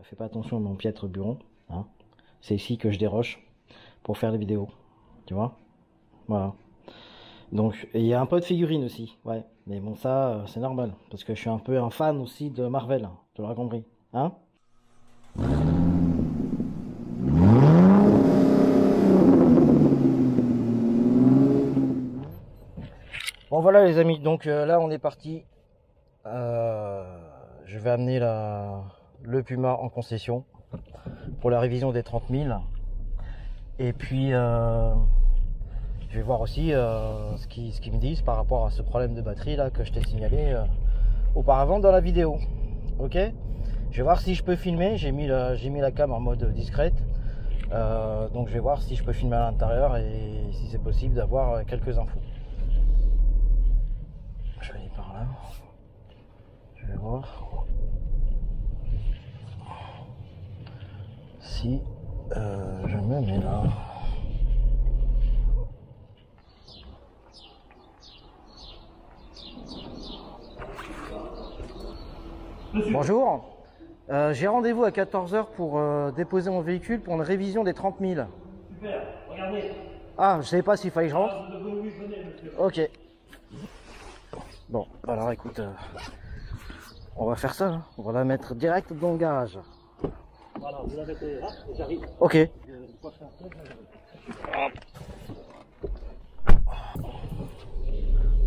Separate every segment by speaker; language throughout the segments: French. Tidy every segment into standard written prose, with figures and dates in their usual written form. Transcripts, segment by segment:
Speaker 1: fais pas attention à mon piètre bureau, hein. C'est ici que je déroche pour faire les vidéos, tu vois. Voilà. Donc il y a un peu de figurines aussi, ouais. Mais bon, ça c'est normal parce que je suis un peu un fan aussi de Marvel, tu l'auras compris, hein. Bon voilà les amis, donc là on est parti. Je vais amener le Puma en concession pour la révision des 30 000. Et puis je vais voir aussi ce qu'ils me disent par rapport à ce problème de batterie là que je t'ai signalé auparavant dans la vidéo. Ok, je vais voir si je peux filmer. J'ai mis la cam en mode discrète. Donc je vais voir si je peux filmer à l'intérieur et si c'est possible d'avoir quelques infos. Je vais aller par là. Je vais voir si je me mets là. Bonjour, j'ai rendez-vous à 14 h pour déposer mon véhicule pour une révision des 30 000.
Speaker 2: Super, regardez.
Speaker 1: Ah, je savais pas s'il fallait que je rentre.
Speaker 2: Ah, oui, venez, monsieur.
Speaker 1: Ok. Bon, alors écoute, on va faire ça, hein. On va la mettre direct dans le garage.
Speaker 2: Voilà, vous la mettez là et j'arrive.
Speaker 1: Ok.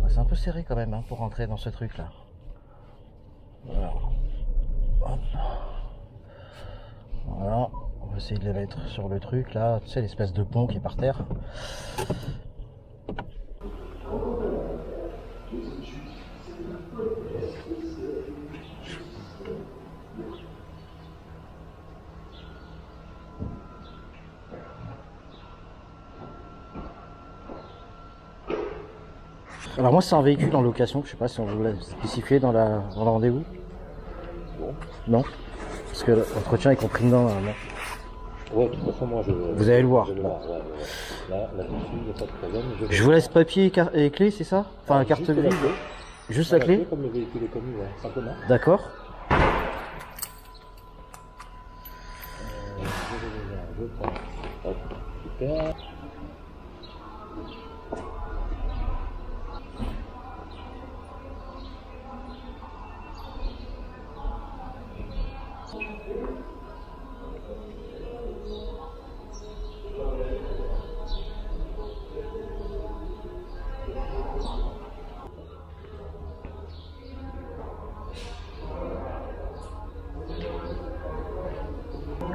Speaker 1: C'est un peu serré quand même hein, pour rentrer dans ce truc là. Voilà. Hop. Voilà. On va essayer de les mettre sur le truc là, tu sais l'espèce de pont qui est par terre. Alors moi c'est un véhicule en location, je sais pas si on vous l'a spécifié dans le rendez-vous.
Speaker 2: Bon.
Speaker 1: Non. Parce que l'entretien est compris dedans normalement.
Speaker 2: Ouais, de toute façon, moi je.
Speaker 1: Vous allez le voir.
Speaker 2: Je vais le voir, ouais. Là, là-dessus, il n'y a pas de problème.
Speaker 1: Je vous laisse papier et clé, c'est ça? Enfin, carte
Speaker 2: juste
Speaker 1: grise.
Speaker 2: la clé.
Speaker 1: Juste la clé?
Speaker 2: Comme le véhicule est connu, ouais, simplement.
Speaker 1: D'accord.
Speaker 2: Je prends. Hop, super.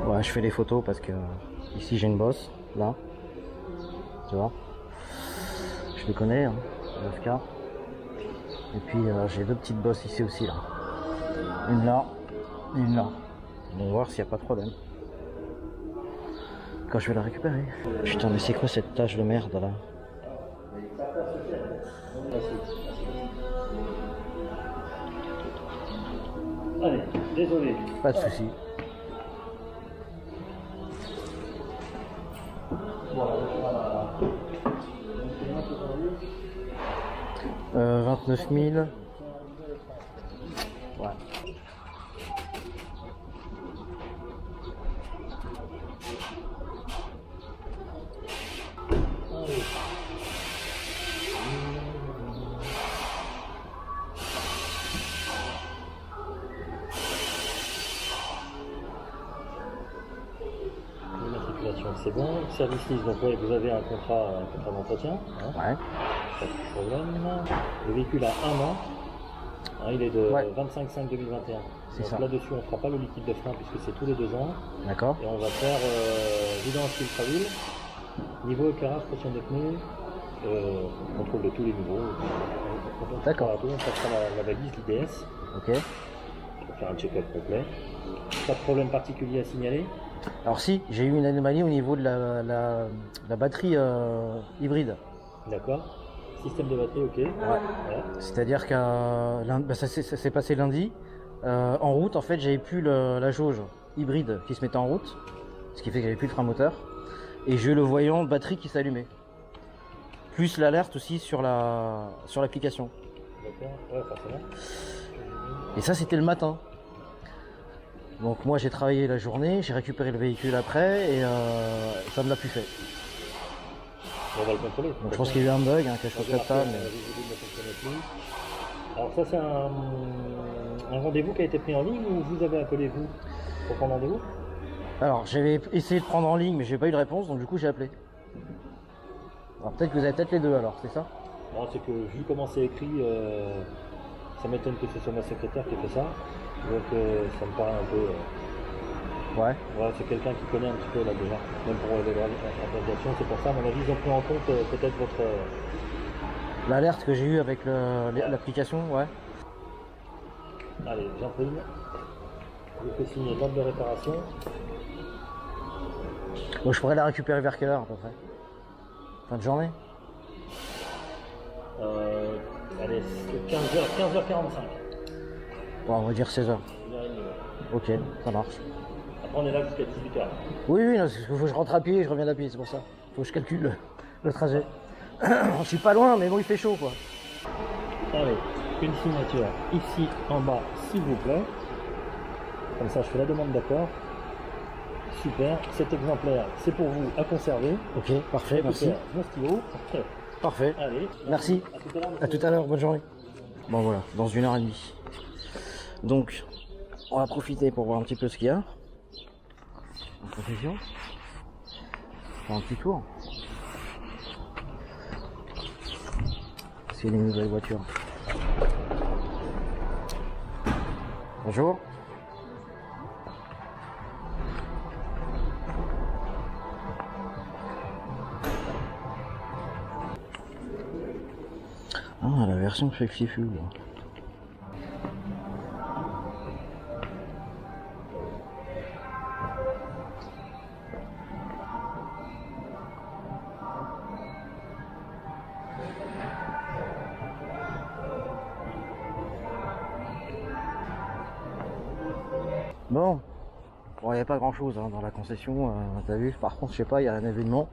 Speaker 1: Ouais, je fais les photos parce que ici j'ai une bosse, là. Tu vois. Je les connais, hein, 9K. Et puis j'ai deux petites bosses ici aussi, là. Une là, une là. On va voir s'il n'y a pas de problème. Quand je vais la récupérer. Putain, mais c'est quoi cette tache de merde là?
Speaker 2: Allez, désolé.
Speaker 1: Pas de soucis.
Speaker 2: Voilà.
Speaker 1: 29 000. Ouais.
Speaker 2: C'est bon, service list, donc ouais, vous avez un contrat d'entretien, hein,
Speaker 1: Ouais.
Speaker 2: pas de problème. Le véhicule a 1 an, hein, il est de
Speaker 1: Ouais.
Speaker 2: 25/5/2021.
Speaker 1: C'est
Speaker 2: Donc
Speaker 1: ça.
Speaker 2: là-dessus on ne fera pas le liquide de frein puisque c'est tous les 2 ans.
Speaker 1: D'accord.
Speaker 2: Et on va faire vidange filtre-huile, niveau éclairage, pression des pneus, contrôle de tous les niveaux.
Speaker 1: D'accord.
Speaker 2: On passera la valise, l'IDS,
Speaker 1: Ok.
Speaker 2: pour faire un check-up complet. Pas de problème particulier à signaler.
Speaker 1: Alors si, j'ai eu une anomalie au niveau de la batterie hybride.
Speaker 2: D'accord. Système de batterie, ok.
Speaker 1: Ouais.
Speaker 2: Voilà.
Speaker 1: C'est-à-dire que ça s'est passé lundi. En route, en fait, j'avais plus la jauge hybride qui se mettait en route, ce qui fait que j'avais plus le frein moteur. Et j'ai eu le voyant batterie qui s'allumait. Plus l'alerte aussi sur l'application.
Speaker 2: D'accord, ouais, forcément.
Speaker 1: Et ça, c'était le matin. Donc moi j'ai travaillé la journée, j'ai récupéré le véhicule après et ça ne l'a plus fait.
Speaker 2: On va le contrôler.
Speaker 1: Donc je pense qu'il y a eu un bug, hein, quelque chose comme ça. Mais...
Speaker 2: Alors ça c'est un rendez-vous qui a été pris en ligne ou vous avez appelé vous pour prendre rendez-vous?
Speaker 1: Alors j'avais essayé de prendre en ligne mais j'ai pas eu de réponse donc du coup j'ai appelé. Alors peut-être que vous avez peut-être les deux alors, c'est ça?
Speaker 2: Non, c'est que vu comment c'est écrit, ça m'étonne que ce soit ma secrétaire qui ait fait ça. Donc ça me paraît un peu...
Speaker 1: Ouais.
Speaker 2: Ouais, c'est quelqu'un qui connaît un petit peu là déjà, même pour l'organisation, c'est pour ça, à mon avis, ils ont pris en compte peut-être votre...
Speaker 1: L'alerte que j'ai eue avec l'application, ouais.
Speaker 2: Allez, j'imprime. Je vous fais signer l'ordre de réparation.
Speaker 1: Bon, je pourrais la récupérer vers quelle heure à peu près? Fin de journée?
Speaker 2: Allez, 15h45.
Speaker 1: Bon, on va dire 16h. Ok, ça marche.
Speaker 2: Après, on est là jusqu'à 18h.
Speaker 1: Oui, oui, parce qu'il faut que je rentre à pied et je reviens à pied, c'est pour ça. Faut que je calcule le trajet. Je suis pas loin, mais bon, il fait chaud, quoi.
Speaker 2: Allez, une signature ici en bas, s'il vous plaît. Comme ça, je fais la demande d'accord. Super. Cet exemplaire, c'est pour vous à conserver.
Speaker 1: Ok, parfait, merci.
Speaker 2: Mon stylo.
Speaker 1: Parfait.
Speaker 2: Allez,
Speaker 1: merci. À tout à l'heure, bonne journée. Bon, voilà, dans 1h30. Donc, on va profiter pour voir un petit peu ce qu'il y a. En concession. Faire un petit tour. C'est les nouvelles voitures. Bonjour. Ah, la version Flexi-Fuel. Bon, il n'y a pas grand chose dans la concession, t'as vu. Par contre, je sais pas, il y a un événement.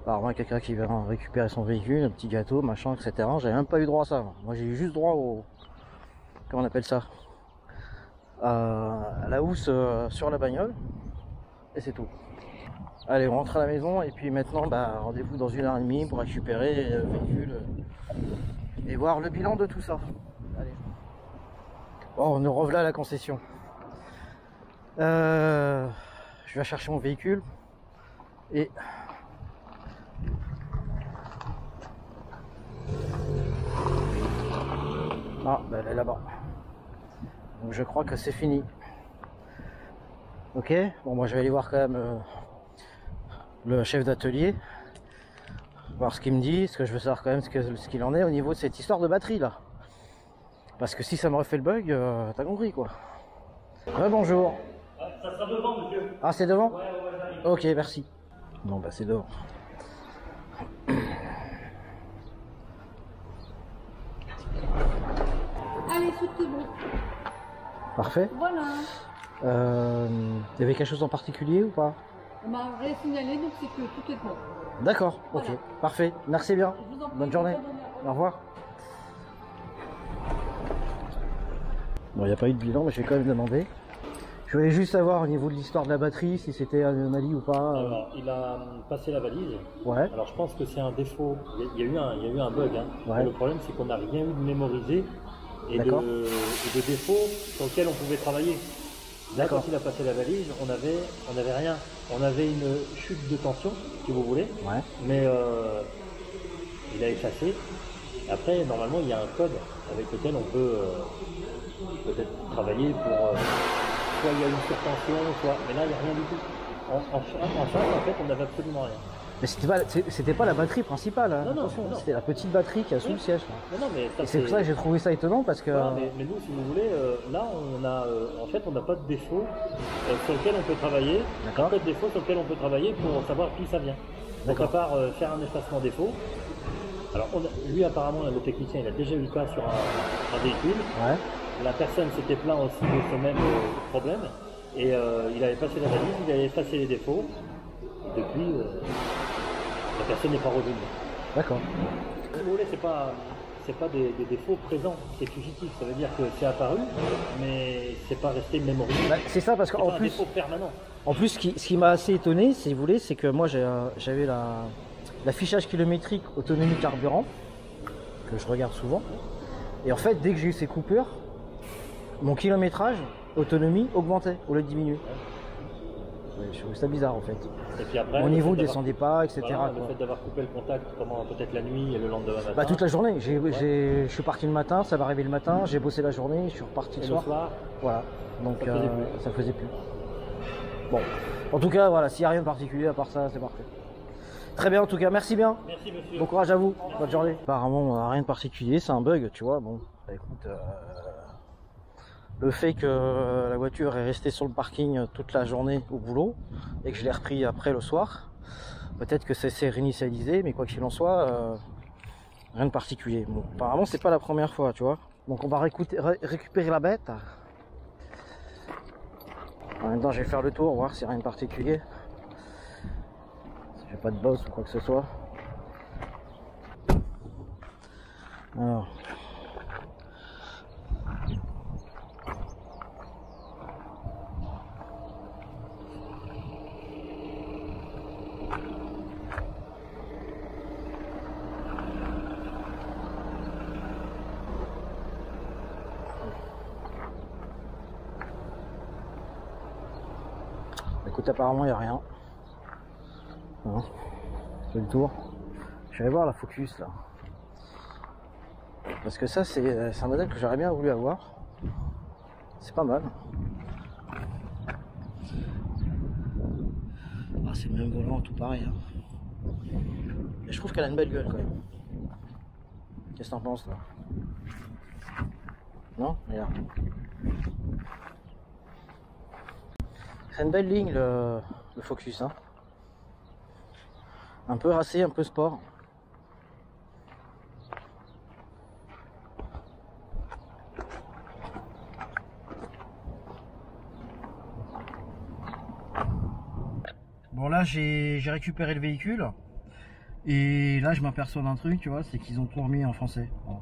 Speaker 1: Apparemment, quelqu'un qui vient récupérer son véhicule, un petit gâteau, machin, etc. J'avais même pas eu droit à ça. Moi, j'ai eu juste droit au. Comment on appelle ça? À la housse sur la bagnole. Et c'est tout. Allez, on rentre à la maison et puis maintenant, bah, rendez-vous dans 1h30 pour récupérer le véhicule et voir le bilan de tout ça. Allez. Bon, nous revoilà à la concession. Je vais chercher mon véhicule et bah, elle est là-bas. Donc je crois que c'est fini. Ok, bon moi je vais aller voir quand même le chef d'atelier, voir ce qu'il me dit, parce que je veux savoir quand même ce qu'il en est au niveau de cette histoire de batterie là. Parce que si ça me refait le bug, t'as compris quoi. Ouais, bonjour.
Speaker 2: Ça sera devant, monsieur.
Speaker 1: Ah, c'est devant?
Speaker 2: Ouais, j'arrive.
Speaker 1: Ok, merci. Bon, bah, c'est devant.
Speaker 3: Allez, c'est bon.
Speaker 1: Parfait.
Speaker 3: Voilà.
Speaker 1: Il y avait quelque chose en particulier ou pas?
Speaker 3: On m'a signalé, donc c'est que tout est bon.
Speaker 1: D'accord, ok.
Speaker 3: Voilà.
Speaker 1: Parfait. Merci bien.
Speaker 3: Je vous en prie,
Speaker 1: Bonne journée. Au revoir. Bon, il n'y a pas eu de bilan, mais je vais quand même demander. Je voulais juste savoir au niveau de l'histoire de la batterie, si c'était anomalie ou pas.
Speaker 2: Alors, il a passé la valise.
Speaker 1: Ouais.
Speaker 2: Alors, je pense que c'est un défaut. Il y a eu un bug. Hein.
Speaker 1: Ouais.
Speaker 2: Le problème, c'est qu'on n'a rien eu de mémorisé et de défauts sur lesquels on pouvait travailler. Là, quand il a passé la valise, on avait rien. On avait une chute de tension, si vous voulez.
Speaker 1: Ouais.
Speaker 2: Mais il a effacé. Après, normalement, il y a un code avec lequel on peut peut-être travailler pour... soit il y a une surtension, soit... Mais là, il n'y a rien du tout. En fait, on n'avait absolument rien.
Speaker 1: Mais c'était pas la batterie principale. Hein.
Speaker 2: Non,
Speaker 1: c'était la petite batterie qui a sous le siège.
Speaker 2: Non, mais ça,
Speaker 1: et c'est pour ça que j'ai trouvé ça étonnant parce que...
Speaker 2: Voilà, mais nous, si vous voulez, là, on a, en fait, on n'a pas de défaut sur lequel on peut travailler.
Speaker 1: D'accord.
Speaker 2: Pas de défaut sur lequel on peut travailler pour savoir qui ça vient. Donc à part faire un effacement défaut. Alors lui, apparemment, le technicien, il a déjà eu le cas sur un véhicule.
Speaker 1: Ouais.
Speaker 2: La personne s'était plaint aussi de ce même problème. Et il avait passé la valise, il avait effacé les défauts. Depuis, la personne n'est pas revenue.
Speaker 1: D'accord.
Speaker 2: Si vous voulez, c'est pas c'est pas des défauts présents, c'est fugitif. Ça veut dire que c'est apparu, mais c'est pas resté mémorisé.
Speaker 1: Bah, c'est ça, parce qu'en
Speaker 2: un
Speaker 1: plus,
Speaker 2: défaut permanent.
Speaker 1: en plus, ce qui m'a assez étonné, si vous voulez, c'est que moi j'avais l'affichage kilométrique autonomie carburant, que je regarde souvent. Et en fait, dès que j'ai eu ces coupures, mon kilométrage, autonomie, augmentait au lieu de diminuer. Ouais, je trouve ça bizarre en fait.
Speaker 2: Et puis après,
Speaker 1: Mon niveau ne descendait pas, etc.
Speaker 2: Voilà,
Speaker 1: quoi.
Speaker 2: le fait d'avoir coupé le contact pendant peut-être la nuit et le lendemain matin.
Speaker 1: Bah, toute la journée, je suis parti le matin, ça va arriver le matin, j'ai bossé la journée, je suis reparti
Speaker 2: et
Speaker 1: le soir. Voilà, donc ça faisait plus. Bon, en tout cas, voilà, s'il n'y a rien de particulier à part ça, c'est parfait. Très bien, en tout cas, merci bien.
Speaker 2: Merci monsieur.
Speaker 1: Bon courage à vous, bonne journée. Apparemment, rien de particulier, c'est un bug, tu vois. Bon, bah, écoute, le fait que la voiture est restée sur le parking toute la journée au boulot et que je l'ai repris après le soir, peut-être que ça s'est réinitialisé, mais quoi qu'il en soit, rien de particulier. Bon, apparemment, c'est pas la première fois, tu vois. Donc, on va récupérer la bête. En même temps, je vais faire le tour, voir s'il n'y a rien de particulier. Si j'ai pas de boss ou quoi que ce soit. Alors. Écoute, apparemment il n'y a rien. Non. Je fais le tour. Je vais aller voir la Focus là. Parce que ça c'est un modèle que j'aurais bien voulu avoir. C'est pas mal. Ah, c'est le même volant, tout pareil. Hein. Et je trouve qu'elle a une belle gueule quand même. Qu'est-ce que t'en penses là? Non? Regarde. C'est une belle ligne le Focus, hein. Un peu racé, un peu sport. Bon là j'ai récupéré le véhicule et là je m'aperçois d'un truc, tu vois, c'est qu'ils ont tout remis en français. Bon.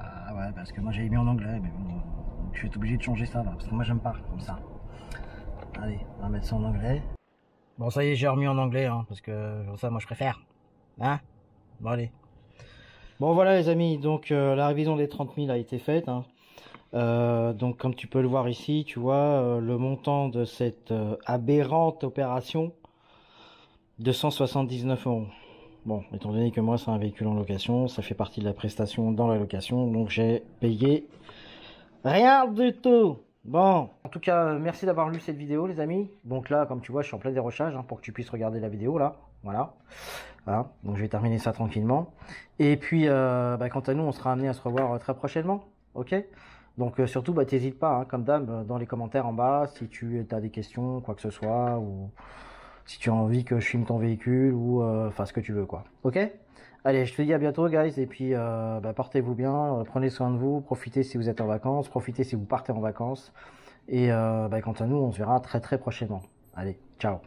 Speaker 1: Ah ouais, parce que moi j'avais mis en anglais, mais bon, je suis obligé de changer ça là, parce que moi j'aime pas comme ça. Allez, on va mettre ça en anglais. Bon, ça y est, j'ai remis en anglais, hein, parce que ça, moi, je préfère. Hein? Bon, allez. Bon, voilà, les amis. Donc, la révision des 30 000 a été faite. Hein. Donc, comme tu peux le voir ici, tu vois, le montant de cette aberrante opération, 279 €. Bon, étant donné que moi, c'est un véhicule en location, ça fait partie de la prestation dans la location. Donc, j'ai payé rien du tout. Bon, en tout cas, merci d'avoir lu cette vidéo, les amis. Donc là, comme tu vois, je suis en plein dérochage hein, pour que tu puisses regarder la vidéo là. Voilà. Voilà. Donc je vais terminer ça tranquillement. Et puis, quant à nous, on sera amené à se revoir très prochainement. Ok. Donc surtout, t'hésites pas, hein, comme d'hab, dans les commentaires en bas, si tu as des questions, quoi que ce soit, ou si tu as envie que je filme ton véhicule, ou enfin ce que tu veux, quoi. Ok. Allez, je te dis à bientôt, guys, et puis portez-vous bien, prenez soin de vous, profitez si vous êtes en vacances, profitez si vous partez en vacances, et quant à nous, on se verra très très prochainement. Allez, ciao.